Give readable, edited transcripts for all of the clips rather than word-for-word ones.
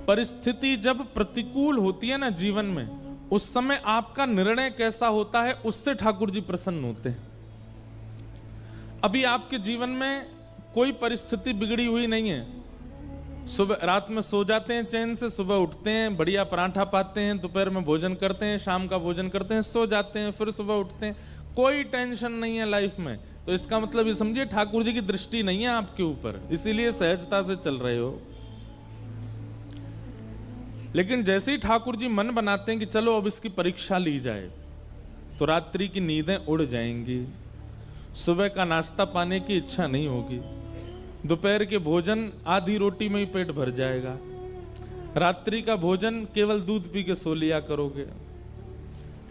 परिस्थिति जब प्रतिकूल होती है ना जीवन में, उस समय आपका निर्णय कैसा होता है, उससे ठाकुर जी प्रसन्न होते हैं। अभी आपके जीवन में कोई परिस्थिति बिगड़ी हुई नहीं है, सुबह रात में सो जाते हैं चैन से, सुबह उठते हैं, बढ़िया पराठा पाते हैं, दोपहर में भोजन करते हैं, शाम का भोजन करते हैं, सो जाते हैं, फिर सुबह उठते हैं, कोई टेंशन नहीं है लाइफ में। तो इसका मतलब ये समझिए ठाकुर जी की दृष्टि नहीं है आपके ऊपर, इसीलिए सहजता से चल रहे हो। लेकिन जैसे ही ठाकुर जी मन बनाते हैं कि चलो अब इसकी परीक्षा ली जाए, तो रात्रि की नींदें उड़ जाएंगी, सुबह का नाश्ता पाने की इच्छा नहीं होगी, दोपहर के भोजन आधी रोटी में ही पेट भर जाएगा, रात्रि का भोजन केवल दूध पी के सो लिया करोगे,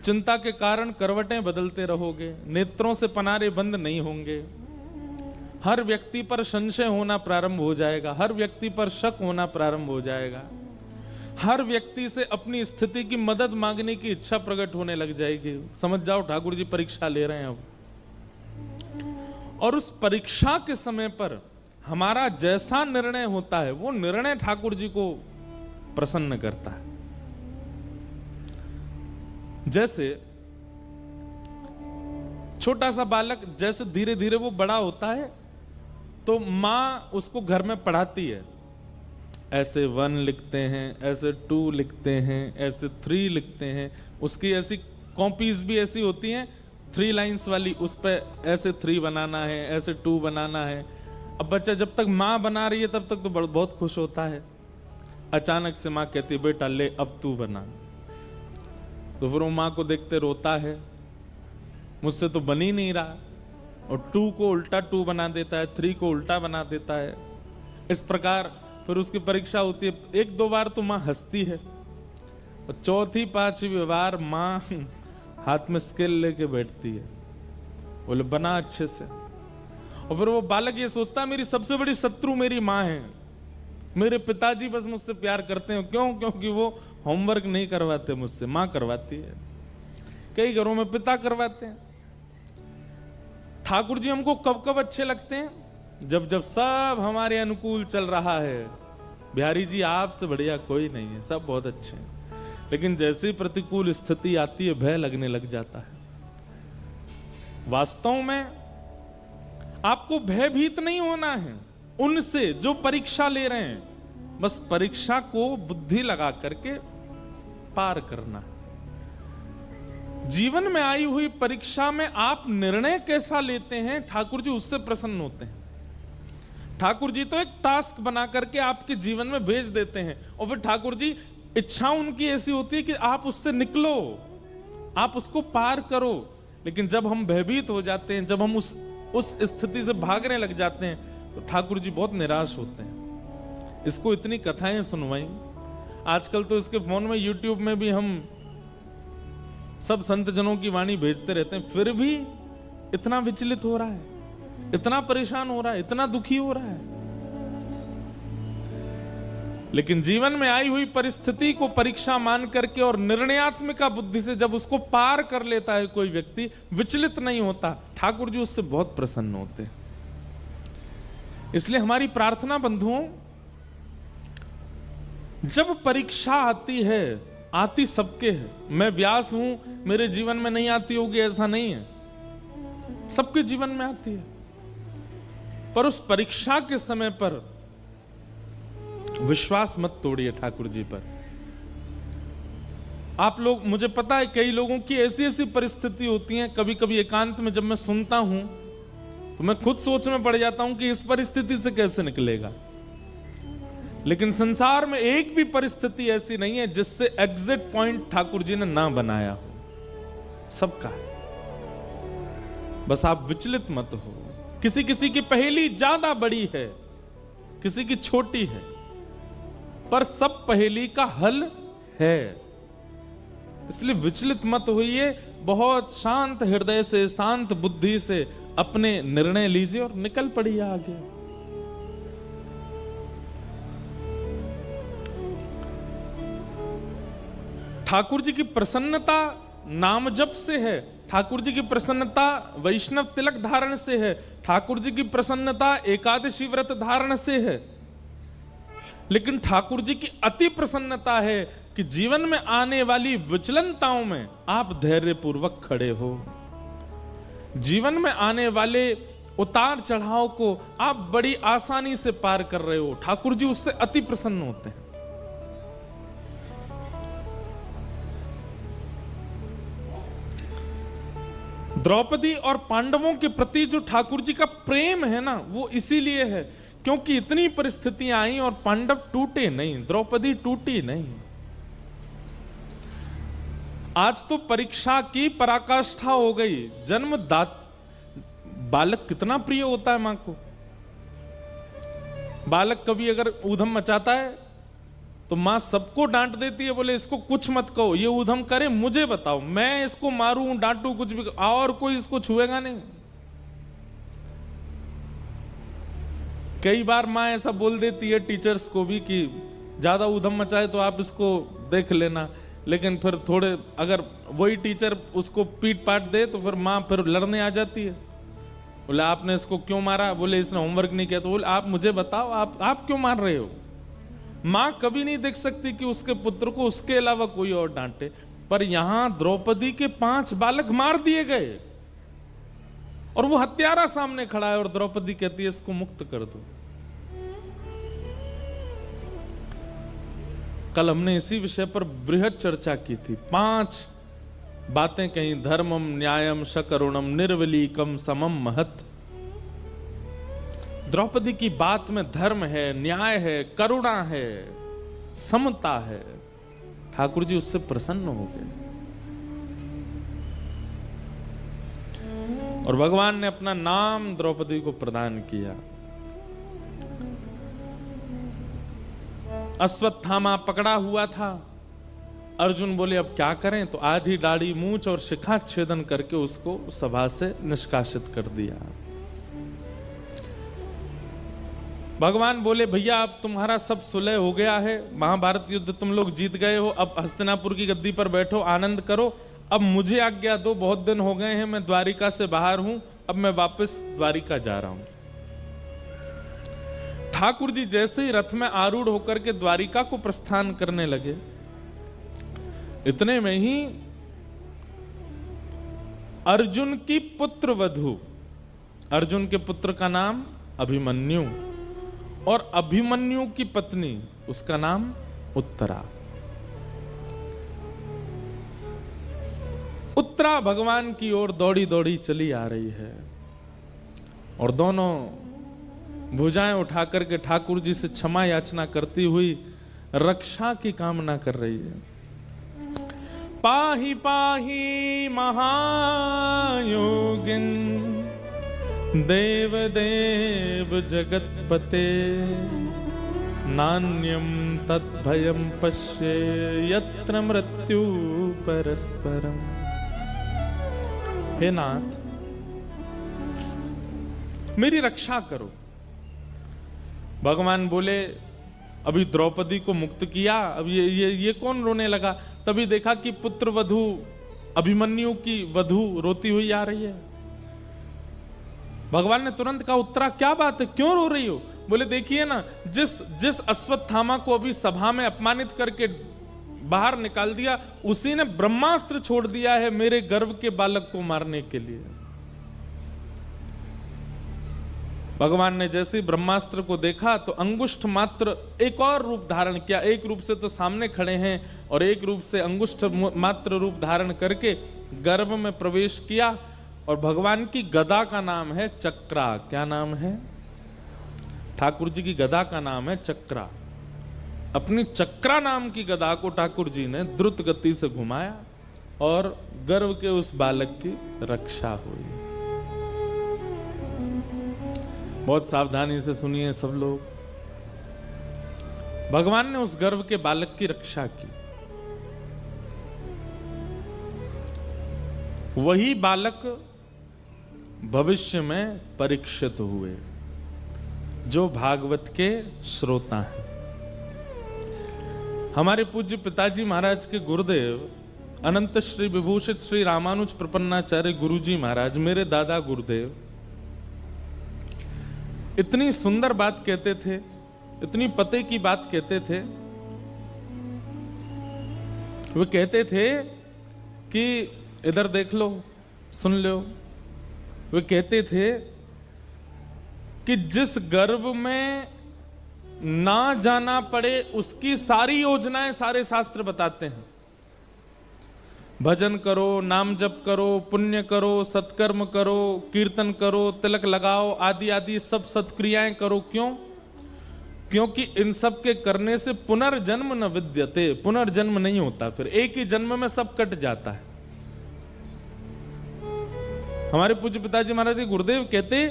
चिंता के कारण करवटें बदलते रहोगे, नेत्रों से पनारे बंद नहीं होंगे, हर व्यक्ति पर संशय होना प्रारंभ हो जाएगा, हर व्यक्ति पर शक होना प्रारंभ हो जाएगा, हर व्यक्ति से अपनी स्थिति की मदद मांगने की इच्छा प्रकट होने लग जाएगी। समझ जाओ ठाकुर जी परीक्षा ले रहे हैं अब। और उस परीक्षा के समय पर हमारा जैसा निर्णय होता है, वो निर्णय ठाकुर जी को प्रसन्न करता है। जैसे छोटा सा बालक जैसे धीरे धीरे वो बड़ा होता है, तो मां उसको घर में पढ़ाती है, ऐसे 1 लिखते हैं, ऐसे 2 लिखते हैं, ऐसे 3 लिखते हैं, उसकी ऐसी कॉपीज भी ऐसी होती हैं 3 लाइंस वाली, उस पर ऐसे 3 बनाना है, ऐसे 2 बनाना है। अब बच्चा जब तक माँ बना रही है तब तक तो बहुत खुश होता है, अचानक से माँ कहती है बेटा ले अब तू बना, तो फिर वो माँ को देखते रोता है, मुझसे तो बन ही नहीं रहा, और 2 को उल्टा 2 बना देता है, 3 को उल्टा बना देता है। इस प्रकार फिर उसकी परीक्षा होती है, 1-2 बार तो माँ हंसती है, और 4थी-5वीं बार माँ हाथ में स्केल लेके बैठती है, बोले बना अच्छे से। और फिर वो बालक ये सोचता है मेरी सबसे बड़ी शत्रु मेरी माँ है, मेरे पिताजी बस मुझसे प्यार करते हैं, क्यों? क्योंकि वो होमवर्क नहीं करवाते मुझसे, माँ करवाती है। कई घरों में पिता करवाते हैं। ठाकुर जी हमको कब कब अच्छे लगते हैं? जब जब सब हमारे अनुकूल चल रहा है, बिहारी जी आपसे बढ़िया कोई नहीं है, सब बहुत अच्छे हैं। लेकिन जैसे ही प्रतिकूल स्थिति आती है, भय लगने लग जाता है। वास्तव में आपको भयभीत नहीं होना है उनसे जो परीक्षा ले रहे हैं, बस परीक्षा को बुद्धि लगा करके पार करना। जीवन में आई हुई परीक्षा में आप निर्णय कैसा लेते हैं, ठाकुर जी उससे प्रसन्न होते हैं। ठाकुर जी तो एक टास्क बना करके आपके जीवन में भेज देते हैं, और फिर ठाकुर जी इच्छा उनकी ऐसी होती है कि आप उससे निकलो, आप उसको पार करो। लेकिन जब हम भयभीत हो जाते हैं, जब हम उस स्थिति से भागने लग जाते हैं, तो ठाकुर जी बहुत निराश होते हैं। इसको इतनी कथाएं सुनवाई, आजकल तो इसके फोन में यूट्यूब में भी हम सब संत जनों की वाणी भेजते रहते हैं, फिर भी इतना विचलित हो रहा है, इतना परेशान हो रहा है, इतना दुखी हो रहा है। लेकिन जीवन में आई हुई परिस्थिति को परीक्षा मान करके और निर्णयात्मक बुद्धि से जब उसको पार कर लेता है कोई व्यक्ति, विचलित नहीं होता, ठाकुर जी उससे बहुत प्रसन्न होते हैं। इसलिए हमारी प्रार्थना बंधुओं, जब परीक्षा आती है, आती सबके है, मैं व्यास हूं मेरे जीवन में नहीं आती होगी ऐसा नहीं है, सबके जीवन में आती है। पर उस परीक्षा के समय पर विश्वास मत तोड़िए ठाकुर जी पर। आप लोग, मुझे पता है कई लोगों की ऐसी ऐसी परिस्थिति होती है, कभी कभी एकांत में जब मैं सुनता हूं तो मैं खुद सोच में पड़ जाता हूं कि इस परिस्थिति से कैसे निकलेगा। लेकिन संसार में एक भी परिस्थिति ऐसी नहीं है जिससे एग्जिट पॉइंट ठाकुर जी ने ना बनाया हो, सबका है। बस आप विचलित मत हो। किसी किसी की पहेली ज्यादा बड़ी है, किसी की छोटी है, पर सब पहेली का हल है। इसलिए विचलित मत होइए, बहुत शांत हृदय से, शांत बुद्धि से अपने निर्णय लीजिए और निकल पड़िए आगे। ठाकुर जी की प्रसन्नता नाम जप से है, ठाकुर जी की प्रसन्नता वैष्णव तिलक धारण से है, ठाकुर जी की प्रसन्नता एकादशी व्रत धारण से है। लेकिन ठाकुर जी की अति प्रसन्नता है कि जीवन में आने वाली विचलनताओं में आप धैर्यपूर्वक खड़े हो। जीवन में आने वाले उतार चढ़ाव को आप बड़ी आसानी से पार कर रहे हो। ठाकुर जी उससे अति प्रसन्न होते हैं। द्रौपदी और पांडवों के प्रति जो ठाकुर जी का प्रेम है ना, वो इसीलिए है क्योंकि इतनी परिस्थितियां आई और पांडव टूटे नहीं, द्रौपदी टूटी नहीं। आज तो परीक्षा की पराकाष्ठा हो गई। जन्मदात बालक कितना प्रिय होता है मां को। बालक कभी अगर ऊधम मचाता है तो मां सबको डांट देती है, बोले इसको कुछ मत कहो, ये ऊधम करे मुझे बताओ, मैं इसको मारूं डांटू कुछ भी, और कोई इसको छुएगा नहीं। कई बार मां ऐसा बोल देती है टीचर्स को भी कि ज्यादा ऊधम मचाए तो आप इसको देख लेना, लेकिन फिर थोड़े अगर वही टीचर उसको पीट पाट दे तो फिर मां फिर लड़ने आ जाती है। बोले आपने इसको क्यों मारा, बोले इसने होमवर्क नहीं किया, तो बोले आप मुझे बताओ आप क्यों मार रहे हो। मां कभी नहीं देख सकती कि उसके पुत्र को उसके अलावा कोई और डांटे, पर यहां द्रौपदी के 5 बालक मार दिए गए और वो हत्यारा सामने खड़ा है और द्रौपदी कहती है इसको मुक्त कर दो। कल हमने इसी विषय पर बृहद चर्चा की थी। 5 बातें कहीं, धर्मम न्यायम शकरुणम निर्वलीकम समम महत। द्रौपदी की बात में धर्म है, न्याय है, करुणा है, समता है। ठाकुर जी उससे प्रसन्न हो गए और भगवान ने अपना नाम द्रौपदी को प्रदान किया। अश्वत्थामा पकड़ा हुआ था। अर्जुन बोले अब क्या करें, तो आधी दाढ़ी मूंछ और शिखा छेदन करके उसको सभा से निष्कासित कर दिया। भगवान बोले भैया अब तुम्हारा सब सुलह हो गया है, महाभारत युद्ध तुम लोग जीत गए हो, अब हस्तिनापुर की गद्दी पर बैठो, आनंद करो, अब मुझे आज्ञा दो, बहुत दिन हो गए हैं मैं द्वारिका से बाहर हूं, अब मैं वापस द्वारिका जा रहा हूं। ठाकुर जी जैसे ही रथ में आरूढ़ होकर के द्वारिका को प्रस्थान करने लगे, इतने में ही अर्जुन की पुत्र वधू, अर्जुन के पुत्र का नाम अभिमन्यु और अभिमन्यु की पत्नी उसका नाम उत्तरा। उत्तरा भगवान की ओर दौड़ी दौड़ी चली आ रही है और दोनों भुजाएं उठाकर के ठाकुर जी से क्षमा याचना करती हुई रक्षा की कामना कर रही है। पाहि पाहि महायोगिन देव देव जगतपते नान्यम तद्भयम पश्ये यत्र मृत्यु परस्परम। हे नाथ मेरी रक्षा करो। भगवान बोले अभी द्रौपदी को मुक्त किया, अब ये कौन रोने लगा। तभी देखा कि पुत्र वधू अभिमन्यु की वधू रोती हुई आ रही है। भगवान ने तुरंत कहा उत्तरा क्या बात है, क्यों रो रही हो। बोले देखिए ना, जिस अश्वत्थामा को अभी सभा में अपमानित करके बाहर निकाल दिया, उसी ने ब्रह्मास्त्र छोड़ दिया है मेरे गर्भ के बालक को मारने के लिए। भगवान ने जैसे ही ब्रह्मास्त्र को देखा तो अंगुष्ठ मात्र एक और रूप धारण किया। एक रूप से तो सामने खड़े हैं और एक रूप से अंगुष्ठ मात्र रूप धारण करके गर्भ में प्रवेश किया। और भगवान की गदा का नाम है चक्रा। क्या नाम है? ठाकुर जी की गदा का नाम है चक्रा। अपनी चक्रा नाम की गदा को ठाकुर जी ने द्रुत गति से घुमाया और गर्भ के उस बालक की रक्षा हुई। बहुत सावधानी से सुनिए सब लोग। भगवान ने उस गर्भ के बालक की रक्षा की। वही बालक भविष्य में परीक्षित हुए, जो भागवत के श्रोता हैं। हमारे पूज्य पिताजी महाराज के गुरुदेव अनंत श्री विभूषित श्री रामानुज प्रपन्नाचार्य गुरुजी महाराज, मेरे दादा गुरुदेव, इतनी सुंदर बात कहते थे इतनी पते की बात कहते थे। वो कहते थे कि इधर देख लो, सुन लो। वे कहते थे कि जिस गर्भ में ना जाना पड़े उसकी सारी योजनाएं सारे शास्त्र बताते हैं। भजन करो, नाम जप करो, पुण्य करो, सत्कर्म करो, कीर्तन करो, तिलक लगाओ, आदि आदि सब सत्क्रियाएं करो। क्यों? क्योंकि इन सब के करने से पुनर्जन्म न विद्यते, पुनर्जन्म नहीं होता, फिर एक ही जन्म में सब कट जाता है। हमारे पूज्य पिताजी महाराज जी गुरुदेव कहते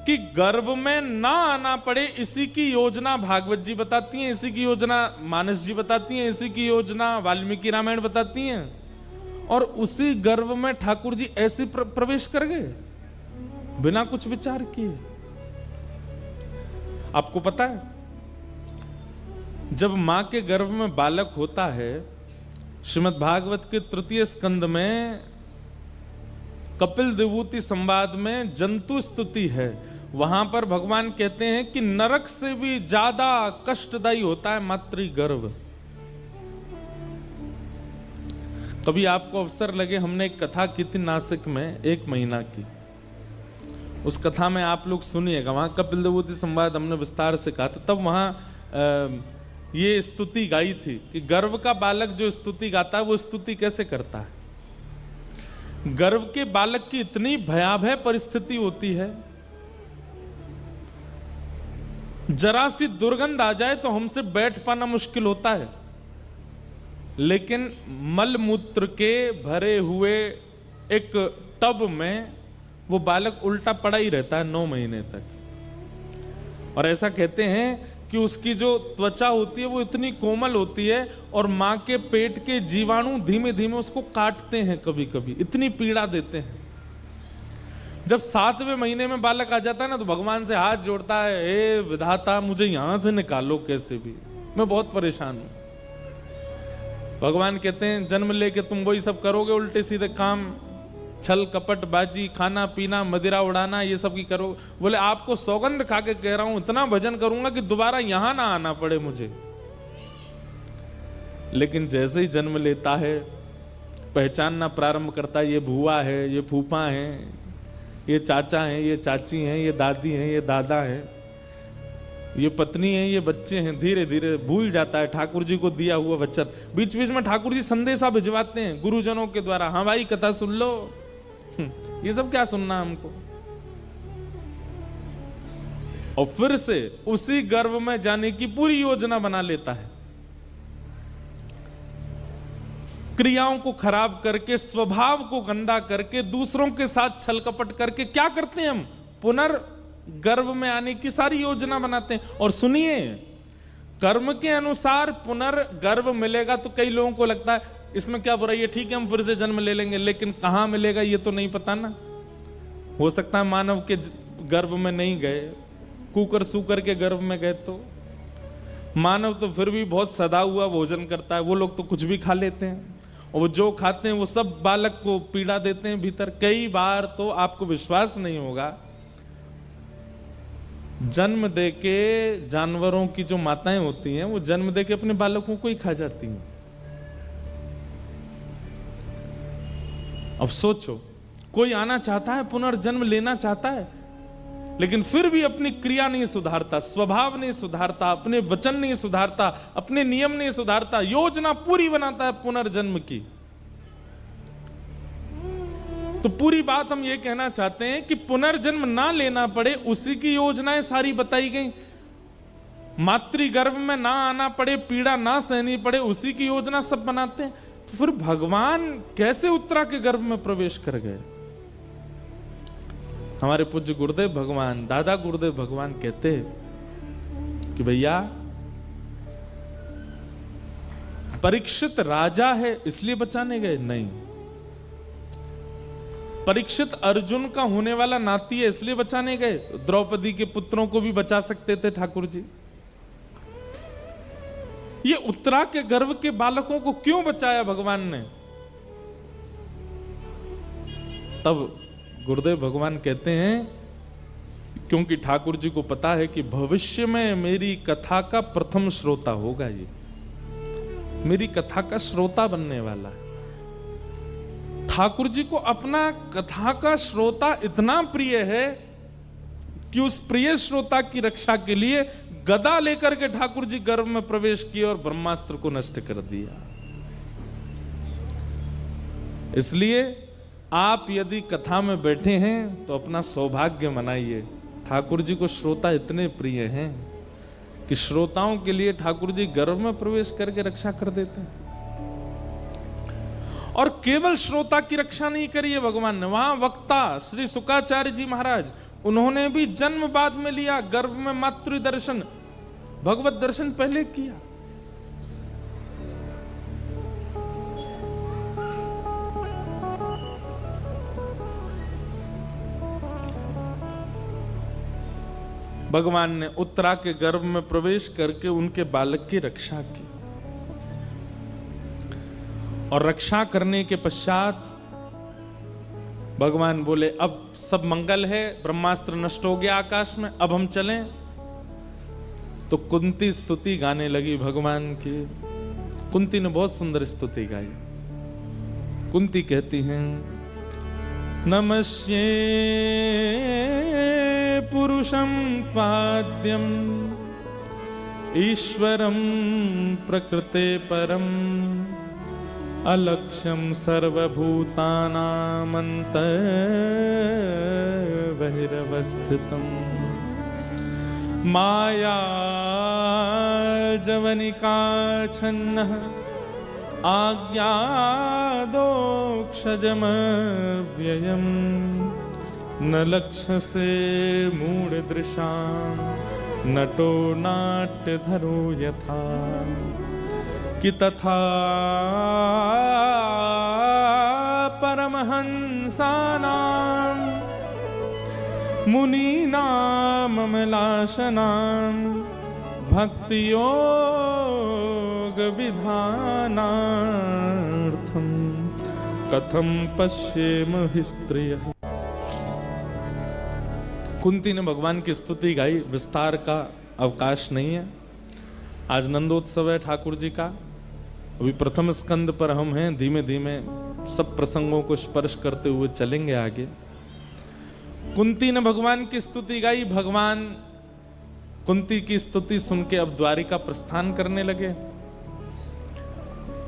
कि गर्भ में ना आना पड़े, इसी की योजना भागवत जी बताती हैं, इसी की योजना मानस जी बताती हैं, इसी की योजना वाल्मीकि रामायण बताती हैं। और उसी गर्भ में ठाकुर जी ऐसे प्रवेश कर गए बिना कुछ विचार किए। आपको पता है, जब मां के गर्भ में बालक होता है, श्रीमद् भागवत के तृतीय स्कंद में कपिल विभूति संवाद में जंतु स्तुति है। वहां पर भगवान कहते हैं कि नरक से भी ज्यादा कष्टदायी होता है मातृगर्भ। कभी आपको अवसर लगे, हमने एक कथा की थी नासिक में 1 महीना की, उस कथा में आप लोग सुनिएगा। वहां कपिल विभूति संवाद हमने विस्तार से कहा था। तब वहां ये स्तुति गाई थी कि गर्भ का बालक जो स्तुति गाता है वो स्तुति कैसे करता है। गर्भ के बालक की इतनी भयावह परिस्थिति होती है, जरा सी दुर्गंध आ जाए तो हमसे बैठ पाना मुश्किल होता है, लेकिन मल मूत्र के भरे हुए एक टब में वो बालक उल्टा पड़ा ही रहता है 9 महीने तक। और ऐसा कहते हैं कि उसकी जो त्वचा होती है वो इतनी कोमल होती है और मां के पेट के जीवाणु धीमे धीमे उसको काटते हैं, कभी कभी इतनी पीड़ा देते हैं। जब 7वें महीने में बालक आ जाता है ना, तो भगवान से हाथ जोड़ता है, हे विधाता मुझे यहां से निकालो कैसे भी, मैं बहुत परेशान हूं। भगवान कहते हैं जन्म लेके तुम वही सब करोगे, उल्टे सीधे काम, छल कपट बाजी, खाना पीना, मदिरा उड़ाना, ये सब की करो। बोले आपको सौगंध खा के कह रहा हूं, इतना भजन करूंगा कि दोबारा यहां ना आना पड़े मुझे। लेकिन जैसे ही जन्म लेता है, पहचानना प्रारंभ करता है, ये भुआ है, ये फूफा है, ये चाचा है, ये चाची हैं, ये दादी हैं, ये दादा है, ये पत्नी है, ये बच्चे हैं। धीरे धीरे भूल जाता है ठाकुर जी को दिया हुआ वचन। बीच बीच में ठाकुर जी संदेशा भिजवाते हैं गुरुजनों के द्वारा, हाँ भाई कथा सुन लो। ये सब क्या सुनना हमको। और फिर से उसी गर्भ में जाने की पूरी योजना बना लेता है। क्रियाओं को खराब करके, स्वभाव को गंदा करके, दूसरों के साथ छल कपट करके क्या करते हैं हम, पुनर्गर्भ में आने की सारी योजना बनाते हैं। और सुनिए, कर्म के अनुसार पुनर्गर्भ मिलेगा तो कई लोगों को लगता है इसमें क्या बुराई है, ठीक है हम फिर से जन्म ले लेंगे, लेकिन कहां मिलेगा ये तो नहीं पता ना। हो सकता है मानव के गर्भ में नहीं गए, कुकर सूकर के गर्भ में गए, तो मानव तो फिर भी बहुत सदा हुआ भोजन करता है। वो लोग तो कुछ भी खा लेते हैं, और वो जो खाते हैं वो सब बालक को पीड़ा देते हैं भीतर। कई बार तो आपको विश्वास नहीं होगा, जन्म दे के जानवरों की जो माताएं होती हैं वो जन्म दे के अपने बालकों को ही खा जाती हैं। अब सोचो, कोई आना चाहता है, पुनर्जन्म लेना चाहता है, लेकिन फिर भी अपनी क्रिया नहीं सुधारता, स्वभाव नहीं सुधारता, अपने वचन नहीं सुधारता, अपने नियम नहीं सुधारता, योजना पूरी बनाता है पुनर्जन्म की। तो पूरी बात हम ये कहना चाहते हैं कि पुनर्जन्म ना लेना पड़े, उसी की योजनाएं सारी बताई गई। मातृगर्भ में ना आना पड़े, पीड़ा ना सहनी पड़े, उसी की योजना सब बनाते हैं। तो फिर भगवान कैसे उत्तरा के गर्भ में प्रवेश कर गए। हमारे पूज्य गुरुदेव भगवान, दादा गुरुदेव भगवान कहते कि भैया परीक्षित राजा है इसलिए बचाने गए नहीं, परीक्षित अर्जुन का होने वाला नाती है इसलिए बचाने गए। द्रौपदी के पुत्रों को भी बचा सकते थे ठाकुर जी। ये उत्तरा के गर्भ के बालकों को क्यों बचाया भगवान ने। तब गुरुदेव भगवान कहते हैं क्योंकि ठाकुर जी को पता है कि भविष्य में मेरी कथा का प्रथम श्रोता होगा, ये मेरी कथा का श्रोता बनने वाला है। ठाकुर जी को अपना कथा का श्रोता इतना प्रिय है कि उस प्रिय श्रोता की रक्षा के लिए गदा लेकर के ठाकुर जी गर्भ में प्रवेश किए और ब्रह्मास्त्र को नष्ट कर दिया। इसलिए आप यदि कथा में बैठे हैं तो अपना सौभाग्य मनाइए। ठाकुर जी को श्रोता इतने प्रिय हैं कि श्रोताओं के लिए ठाकुर जी गर्भ में प्रवेश करके रक्षा कर देते हैं। और केवल श्रोता की रक्षा नहीं करी है भगवान ने, वहां वक्ता श्री शुकाचार्य जी महाराज, उन्होंने भी जन्म बाद में लिया, गर्भ में मातृ दर्शन, भगवत दर्शन पहले किया। भगवान ने उत्तरा के गर्भ में प्रवेश करके उनके बालक की रक्षा की, और रक्षा करने के पश्चात भगवान बोले अब सब मंगल है, ब्रह्मास्त्र नष्ट हो गया आकाश में, अब हम चलें। तो कुंती स्तुति गाने लगी भगवान की। कुंती ने बहुत सुंदर स्तुति गाई। कुंती कहती हैं, नमस्ये पुरुषं त्वाद्यं ईश्वरं प्रकृते परम अलक्ष्यं सर्वभूतानामन्तर्बहिरवस्थितं माया जवनिकाच्छन्नः आज्ञादोक्षजमव्ययम् न लक्ष्यसे मूढदृशां नटो नाट्यधरो यथा कि तथा परमहंसानां मुनीनाममलाशनां भक्तियोगविधानार्थं कथं पश्येम हि स्त्रियः। कुंती ने भगवान की स्तुति गाई। विस्तार का अवकाश नहीं है, आज नंदोत्सव है ठाकुर जी का। अभी प्रथम स्कंद पर हम हैं, धीमे धीमे सब प्रसंगों को स्पर्श करते हुए चलेंगे आगे। कुंती ने भगवान की स्तुति गाई। भगवान कुंती की स्तुति सुन के अब द्वारिका प्रस्थान करने लगे।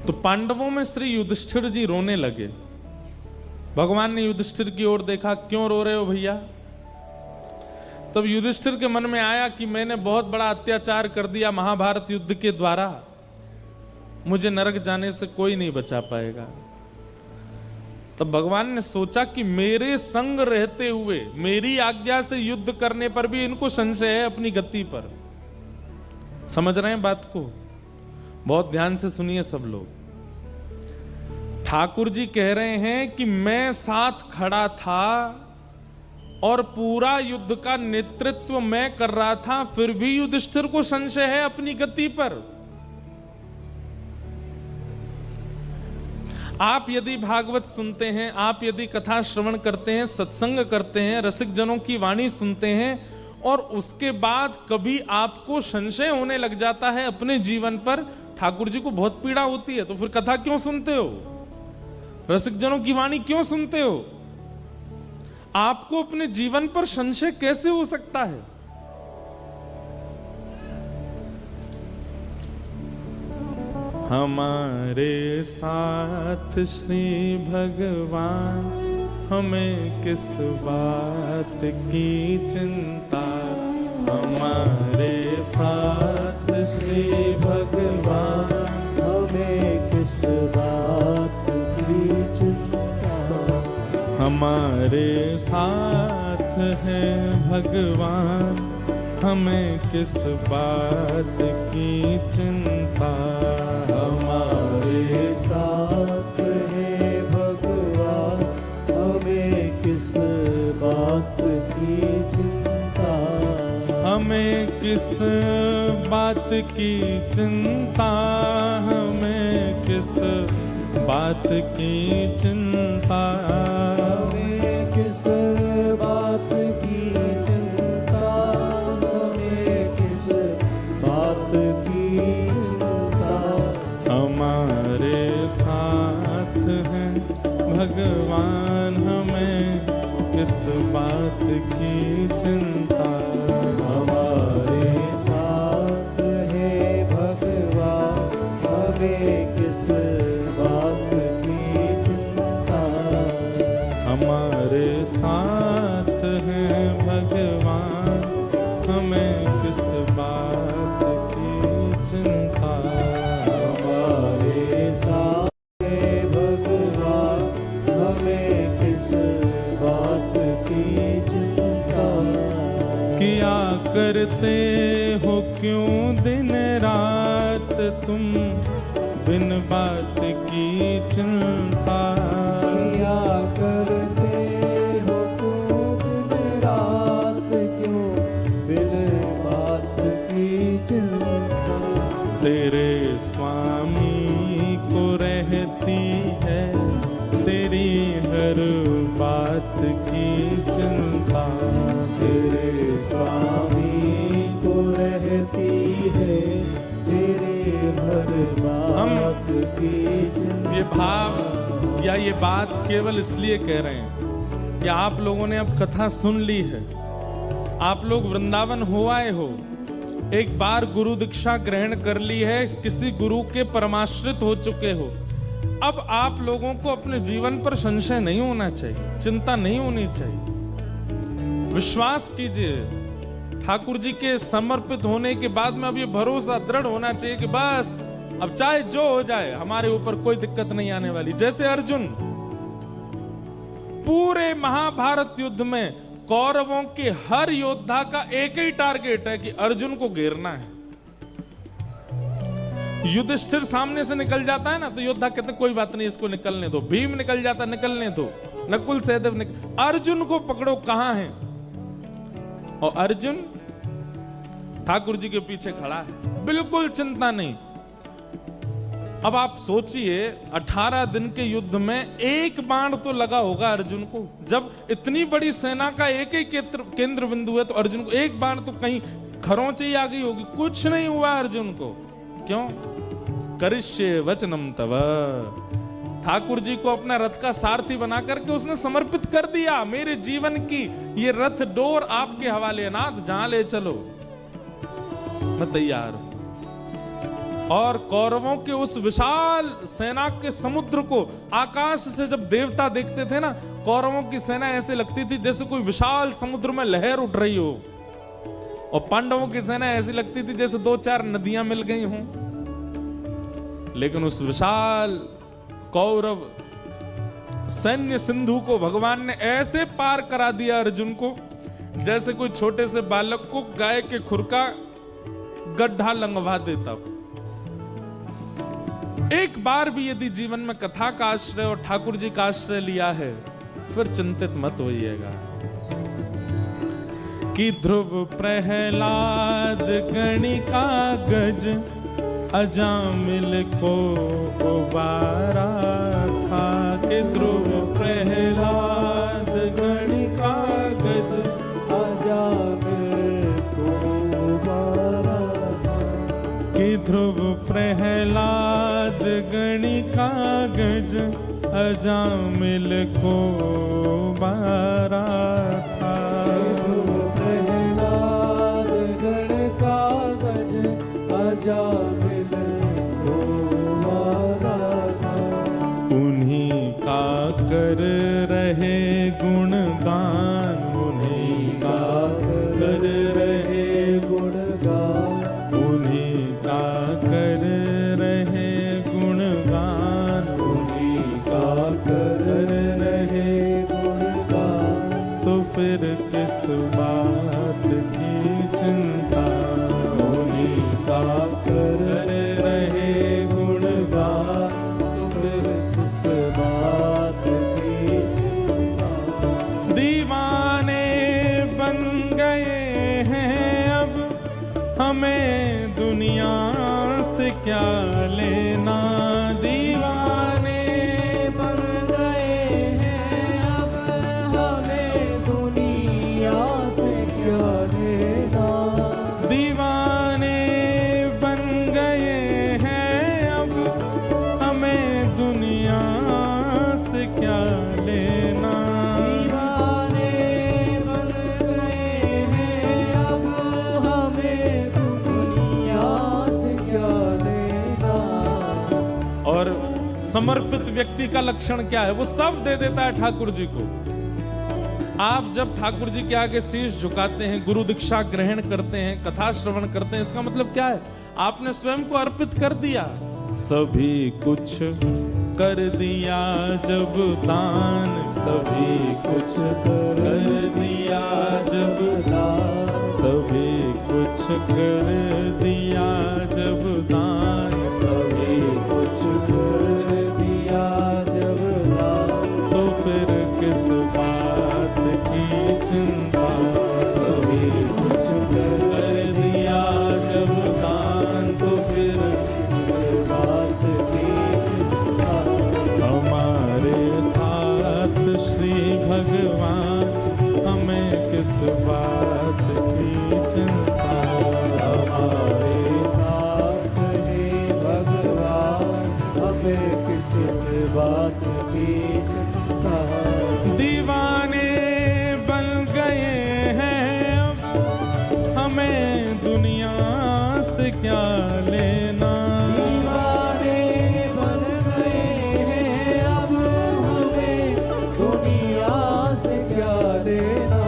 तो पांडवों में श्री युधिष्ठिर जी रोने लगे। भगवान ने युधिष्ठिर की ओर देखा, क्यों रो रहे हो भैया? तब युधिष्ठिर के मन में आया कि मैंने बहुत बड़ा अत्याचार कर दिया महाभारत युद्ध के द्वारा, मुझे नरक जाने से कोई नहीं बचा पाएगा। तब भगवान ने सोचा कि मेरे संग रहते हुए, मेरी आज्ञा से युद्ध करने पर भी इनको संशय है अपनी गति पर। समझ रहे हैं बात को? बहुत ध्यान से सुनिए सब लोग। ठाकुर जी कह रहे हैं कि मैं साथ खड़ा था और पूरा युद्ध का नेतृत्व मैं कर रहा था, फिर भी युधिष्ठिर को संशय है अपनी गति पर। आप यदि भागवत सुनते हैं, आप यदि कथा श्रवण करते हैं, सत्संग करते हैं, रसिक जनों की वाणी सुनते हैं, और उसके बाद कभी आपको संशय होने लग जाता है अपने जीवन पर, ठाकुर जी को बहुत पीड़ा होती है, तो फिर कथा क्यों सुनते हो? रसिक जनों की वाणी क्यों सुनते हो? आपको अपने जीवन पर संशय कैसे हो सकता है? हमारे साथ श्री भगवान, हमें किस बात की चिंता। हमारे साथ श्री भगवान, हमें किस बात की चिंता। हमारे साथ है भगवान, हमें किस बात की चिंता। हमारे साथ है भगवान, हमें किस बात की चिंता। हमें किस बात की चिंता, हमें किस बात की चिंता। हमें किस बात की चिंता, हमारे साथ हैं भगवान, हमें किस बात की चिंता। हमारे साथ है भगवान, हमें किस बात की चिंता। हमारे साथ हैं भगवान, हमें किस बात की चिंता। हमारे साथ है भगवान, हमें किस बात की चिंता। किया करते हो क्यों दिन रात तुम बिन बात की चिंता। किया करते हो तुम दिन रात क्यों बिन बात की चिंता। तेरे स्वामी को रहती है तेरी हर बात की चिंता। तेरे स्वामी को रहती है तेरे हर बात की चिंता। ये भाव या ये बात केवल इसलिए कह रहे हैं कि आप लोगों ने अब कथा सुन ली है, आप लोग वृंदावन हो आए हो, एक बार गुरु दीक्षा ग्रहण कर ली है, किसी गुरु के परमाश्रित हो चुके हो। अब आप लोगों को अपने जीवन पर संशय नहीं होना चाहिए, चिंता नहीं होनी चाहिए। विश्वास कीजिए, ठाकुर जी के समर्पित होने के बाद में अब ये भरोसा दृढ़ होना चाहिए कि बस अब चाहे जो हो जाए हमारे ऊपर कोई दिक्कत नहीं आने वाली। जैसे अर्जुन, पूरे महाभारत युद्ध में कौरवों के हर योद्धा का एक ही टारगेट है कि अर्जुन को घेरना है। युधिष्ठिर सामने से निकल जाता है ना तो योद्धा कहते कोई बात नहीं, इसको निकलने दो। भीम निकल जाता, निकलने दो। नकुल सहदेव अर्जुन को पकड़ो, कहां है? और अर्जुन ठाकुर जी के पीछे खड़ा है, बिल्कुल चिंता नहीं। अब आप सोचिए 18 दिन के युद्ध में एक बाण तो लगा होगा अर्जुन को। जब इतनी बड़ी सेना का एक ही केंद्र बिंदु है तो अर्जुन को एक बाण तो कहीं खरोंच ही आ गई होगी। कुछ नहीं हुआ अर्जुन को। क्यों? करिष्ये वचनम तव। ठाकुर जी को अपना रथ का सारथी बना करके उसने समर्पित कर दिया। मेरे जीवन की ये रथ डोर आपके हवाले, नाथ जहां ले चलो मैं तैयार हूं। और कौरवों के उस विशाल सेना के समुद्र को आकाश से जब देवता देखते थे ना, कौरवों की सेना ऐसे लगती थी जैसे कोई विशाल समुद्र में लहर उठ रही हो, और पांडवों की सेना ऐसी लगती थी जैसे 2-4 नदियां मिल गई हों। लेकिन उस विशाल कौरव सैन्य सिंधु को भगवान ने ऐसे पार करा दिया अर्जुन को, जैसे कोई छोटे से बालक को गाय के खुर का गड्ढा लंघवा देता। एक बार भी यदि जीवन में कथा का आश्रय और ठाकुर जी का आश्रय लिया है, फिर चिंतित मत होइएगा कि ध्रुव प्रहलाद गणिका गज अजामिल को उबारा था। कि ध्रुव प्रहलाद गणिका गज अजामिल को उबारा था। कि ध्रुव प्रहलाद गणिका गज अजामिल को उबारा था। प्रहलाद गणिका गज अजामिल को उबारा था। उन्हीं का कर रहे गुणगान, उन्हीं का कर रहे गुणगान, उन्हीं का कर रहे गुणगान, उन्हीं का कर रहे गुणगान। तो फिर किस बात की चिंता। उन्हीं का कर रहे गुणगान, तो फिर किस बात की चिंता। दीवाने बन गए हैं अब, हमें दुनिया से क्या लेना। दीवाने बन गए हैं अब, हमें दुनिया से क्या लेना। दीवाने बन गए हैं अब, समर्पित व्यक्ति का लक्षण क्या है? वो सब दे देता है ठाकुर जी को। आप जब ठाकुर जी के आगे शीश झुकाते हैं, गुरु दीक्षा ग्रहण करते हैं, कथा श्रवण करते हैं, इसका मतलब क्या है? आपने स्वयं को अर्पित कर दिया। सभी कुछ कर दिया जब दान, सभी कुछ कर दिया जब दान, सभी कुछ कर दिया जब दान, सभी कुछ कर दिया जब दान, तो फिर किस बात की चिंता? सभी कुछ कर दिया जब दान, तो फिर किस बात की चिंता? हमारे साथ श्री भगवान, हमें किस बात की चिंता? हमारे साथ ही भगवान, हमें किस बात की चिंता? दीवाने बन गए हैं अब, हमें दुनिया से क्या लेना? दीवाने बन गए हैं अब, हमें दुनिया से क्या लेना?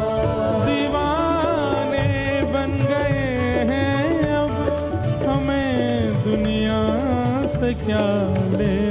दीवाने बन गए हैं अब, हमें दुनिया से क्या लेना?